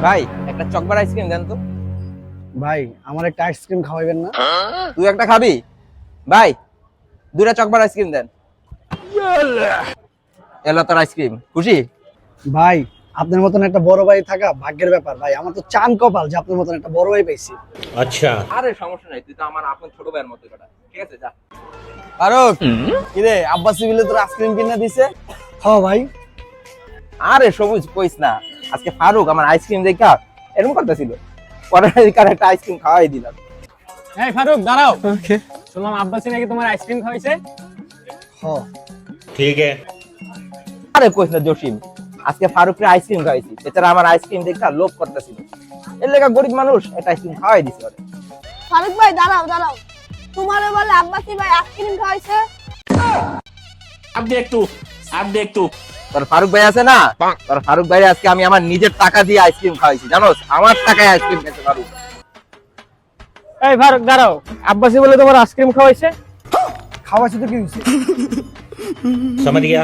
ভাই একটা Chocobar ice cream দেন তো। ভাই আমার একটা আইসক্রিম খাওয়াবেন না? তুই একটা খাবি? ভাই দুইটা চকবার আইসক্রিম দেন। এলো তোর আইসক্রিম, খুশি? ভাই আপনার মতন একটা বড় ভাই থাকা ভাগ্যের ব্যাপার ভাই, আমার তো চান কপাল যে আপনার মতন একটা বড় ভাই পাইছি। अच्छा আরে সমস্যা নাই, তুই তো আমার আপন ছোট ভাইয়ের মতো কথা। ঠিক আছে যা। ফারুক, কিরে আব্বাস সিভিলে তোর আইসক্রিম কিনে দিছে? হ্যাঁ ভাই। আরে সবুজ কইস না, আজকে ফারুক আমার আইসক্রিম দেখা এরকম করতেছিল, পরে একটা আইসক্রিম খাওয়াই দিলাম। এই ফারুক দাঁড়াও, শুনলাম আব্বাসি নাকি তোমার আইসক্রিম খাওয়াইছে। হ্যাঁ ठीक है আরে কইস না জসিম, আজকে ফারুককে আইসক্রিম খাওয়াইছি, বেচারা আমার আইসক্রিম দেখা লোভ করতেছিল, এর লেগা গরিব মানুষ একটা আইসক্রিম খাওয়াই দিছে ওরে। ফারুক ভাই দাঁড়াও দাঁড়াও, তোমারে বলে আব্বাসি ভাই আইসক্রিম খাওয়াইছে। अब देख तू তোর ফারুক ভাই আছে না, তোর ফারুক ভাই আজকে আমি আমার নিজের টাকা দিয়ে আইসক্রিম খাওয়াইছি, জানোস? আমার টাকায় আইসক্রিম খেতে ফারুক। এই ফারুক দাঁড়াও, আব্বাসি বলে তোমার আইসক্রিম খাওয়াইছে? খাওয়াইছে তো কি হইছে? समझ गया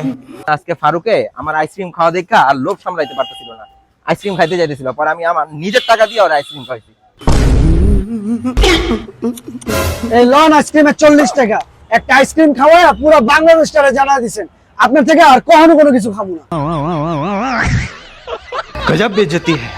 আজকে ফারুকে আমার আইসক্রিম খাওয়া দেখা আর লোভ সামলাইতে পারতেছিল না, আইসক্রিম খাইতে যাইতেছিল, পরে আমি আমার নিজের টাকা দিয়ে ওর আইসক্রিম খাওয়াইছি। এই লন আইসক্রিমের 40 টাকা, একটা আইসক্রিম খাওয়ায় পুরো বাংলাদেশটারে জানা দিছেন, আপনার থেকে আর কখনো কোনো কিছু খাবো না। गजब बेइज्जती है।